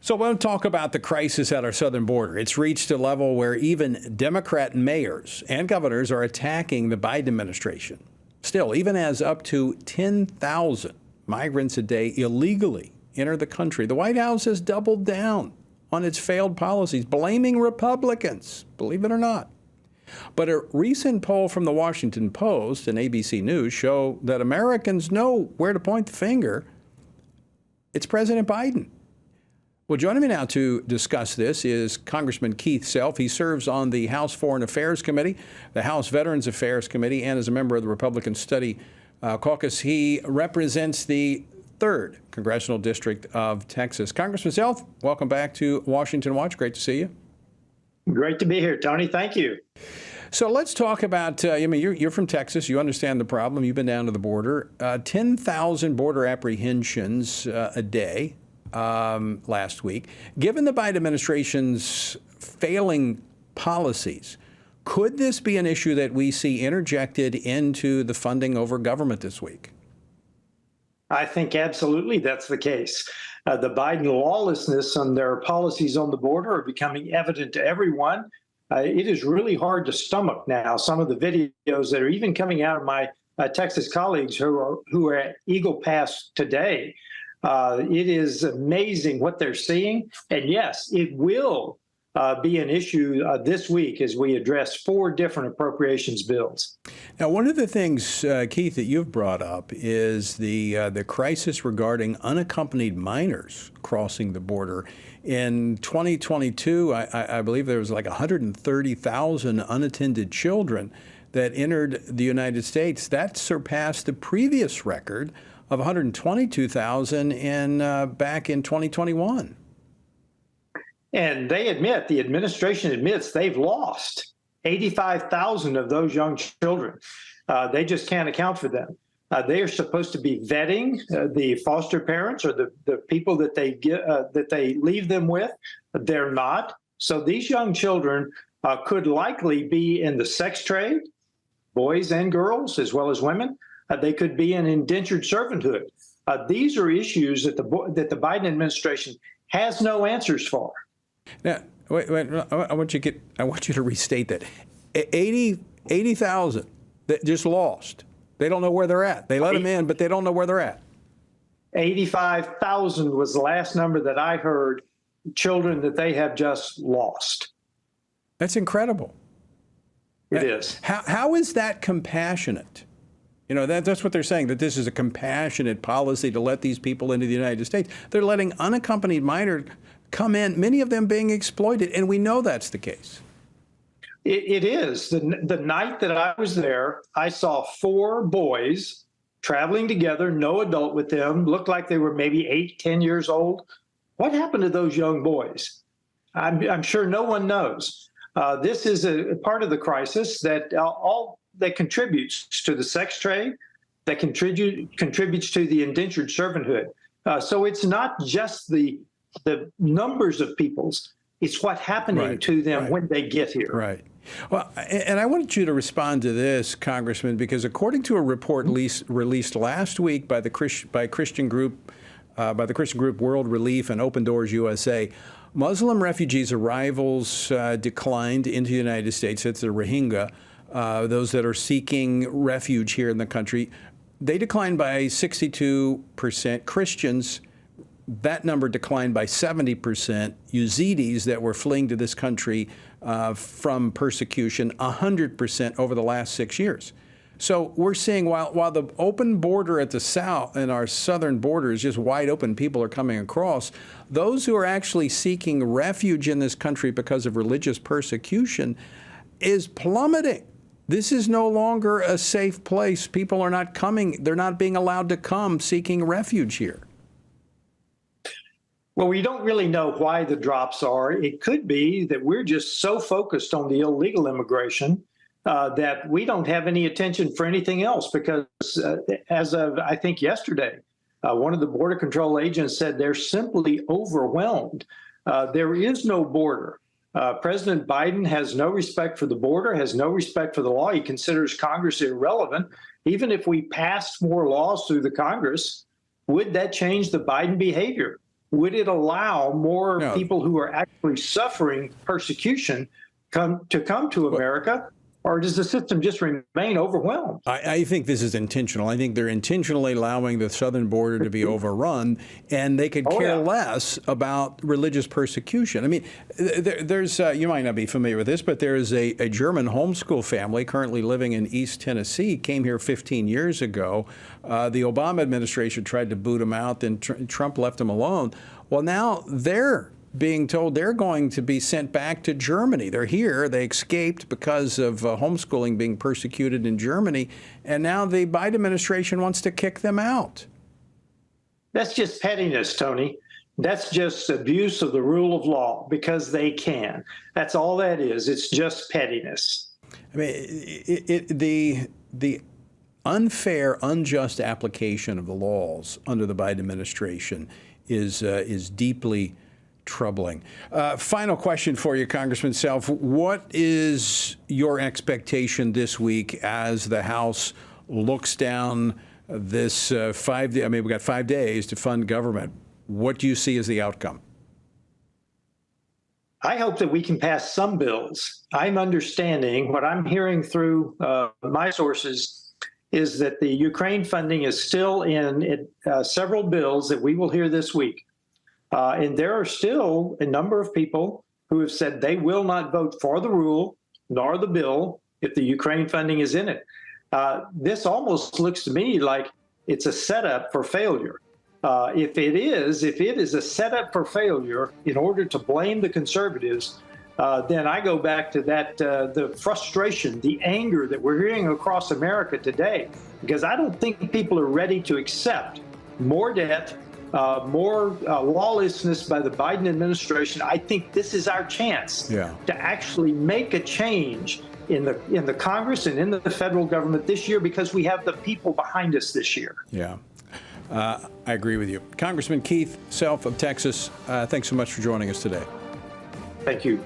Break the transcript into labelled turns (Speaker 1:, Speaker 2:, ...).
Speaker 1: So I want to talk about the crisis at our southern border. It's reached a level where even Democrat mayors and governors are attacking the Biden administration. Still, even as up to 10,000 migrants a day illegally enter the country, the White House has doubled down on its failed policies, blaming Republicans, believe it or not. But a recent poll from the Washington Post and ABC News show that Americans know where to point the finger. It's President Biden. Well, joining me now to discuss this is Congressman Keith Self. He serves on the House Foreign Affairs Committee, the House Veterans Affairs Committee, and is a member of the Republican Study Caucus. He represents the 3rd Congressional District of Texas. Congressman Self, welcome back to Washington Watch. Great to see you.
Speaker 2: Great to be here, Tony. Thank you.
Speaker 1: So let's talk about, you're from Texas. You understand the problem. You've been down to the border. 10,000 border apprehensions a day. Last week. Given the Biden administration's failing policies, could this be an issue that we see interjected into the funding over government this week?
Speaker 2: I think absolutely that's the case. The Biden lawlessness and their policies on the border are becoming evident to everyone. It is really hard to stomach now some of the videos that are even coming out of my Texas colleagues who are at Eagle Pass today. It is amazing what they're seeing. And yes, it will be an issue this week as we address 4 different appropriations bills.
Speaker 1: Now, one of the things, Keith, that you've brought up is the crisis regarding unaccompanied minors crossing the border. In 2022, I believe there was like 130,000 unattended children that entered the United States. That surpassed the previous record of 122,000 back in 2021.
Speaker 2: And the administration admits they've lost 85,000 of those young children. They just can't account for them. They are supposed to be vetting the foster parents or the people that they leave them with. They're not. So these young children could likely be in the sex trade, boys and girls, as well as women. They could be in indentured servanthood. These are issues that the Biden administration has no answers for.
Speaker 1: Now, wait, I want you to restate that. 80,000 that just lost. They don't know where they're at. They let them in, but they don't know where they're at.
Speaker 2: 85,000 was the last number that I heard, children that they have just lost.
Speaker 1: That's incredible.
Speaker 2: It is.
Speaker 1: How is that compassionate? You know, that's what they're saying, that this is a compassionate policy to let these people into the United States. They're letting unaccompanied minors come in, many of them being exploited, and we know that's the case.
Speaker 2: It is. The night that I was there, I saw 4 boys traveling together, no adult with them, looked like they were maybe 8, 10 years old. What happened to those young boys? I'm sure no one knows. This is a part of the crisis that that contributes to the sex trade, that contributes to the indentured servanthood. So it's not just the numbers of peoples, it's what's happening to them when they get here.
Speaker 1: Right. Well, and I wanted you to respond to this, Congressman, because according to a report released last week by the Christian group World Relief and Open Doors USA, Muslim refugees' arrivals declined into the United States. That's the Rohingya. Those that are seeking refuge here in the country, they declined by 62%. Christians, that number declined by 70%. Yazidis that were fleeing to this country from persecution, 100% over the last 6 years. So we're seeing while the open border at the south and our southern border is just wide open, people are coming across, those who are actually seeking refuge in this country because of religious persecution is plummeting. This is no longer a safe place. People are not coming. They're not being allowed to come seeking refuge here.
Speaker 2: Well, we don't really know why the drops are. It could be that we're just so focused on the illegal immigration that we don't have any attention for anything else, because as of, I think, yesterday, one of the border control agents said they're simply overwhelmed. There is no border. President Biden has no respect for the border, has no respect for the law. He considers Congress irrelevant. Even if we passed more laws through the Congress, would that change the Biden behavior? Would it allow more
Speaker 1: No.
Speaker 2: people who are actually suffering persecution come to America? Or does the system just remain overwhelmed?
Speaker 1: I think this is intentional. I think they're intentionally allowing the southern border to be overrun, and they could care less about religious persecution. I mean, there's you might not be familiar with this, but there is a German homeschool family currently living in East Tennessee, came here 15 years ago. The Obama administration tried to boot them out, then Trump left them alone. Well, now they're being told they're going to be sent back to Germany. They're here. They escaped because of homeschooling being persecuted in Germany, and now the Biden administration wants to kick them out.
Speaker 2: That's just pettiness, Tony. That's just abuse of the rule of law because they can. That's all that is. It's just pettiness.
Speaker 1: I mean, the unfair, unjust application of the laws under the Biden administration is deeply troubling. Final question for you, Congressman Self. What is your expectation this week as the House looks down this 5 days? I mean, we've got 5 days to fund government. What do you see as the outcome?
Speaker 2: I hope that we can pass some bills. I'm understanding what I'm hearing through my sources is that the Ukraine funding is still in several bills that we will hear this week. And there are still a number of people who have said they will not vote for the rule nor the bill if the Ukraine funding is in it. This almost looks to me like it's a setup for failure. If it is a setup for failure in order to blame the conservatives, then I go back to that the frustration, the anger that we're hearing across America today, because I don't think people are ready to accept more debt, more lawlessness by the Biden administration. I think this is our chance to actually make a change in the Congress and in the federal government this year because we have the people behind us this year.
Speaker 1: Yeah, I agree with you. Congressman Keith Self of Texas, thanks so much for joining us today.
Speaker 2: Thank you.